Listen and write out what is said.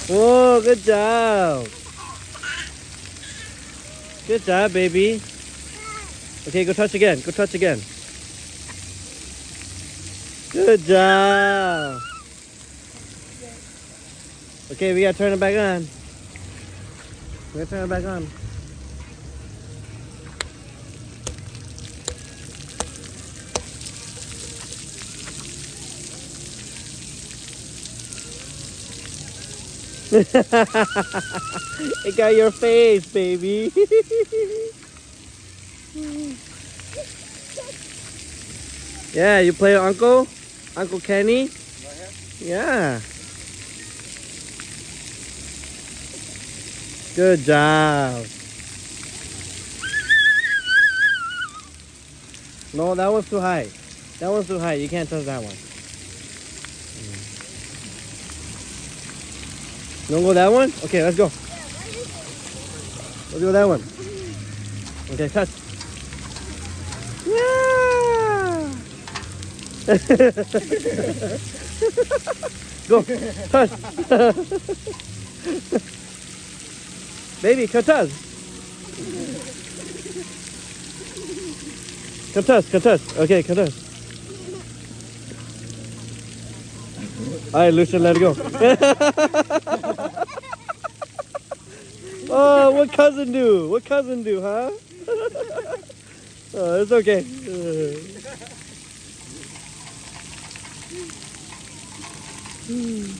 Oh, good job. Good job, baby. Okay, go touch again. Go touch again. Good job. Okay, we gotta turn it back on. We gotta turn it back on. It got your face, baby. Yeah, you play with Uncle Kenny? Yeah. Good job. No, that one's too high. That one's too high. You can't touch that one. You wanna go that one? Okay, let's go. Let's go that one. Okay, touch. Yeah. Go, touch. Baby, come touch. Come touch, come touch. Okay, come touch. Alright, Lucian, let it go. Oh, what cousin do? What cousin do, huh? Oh, it's okay.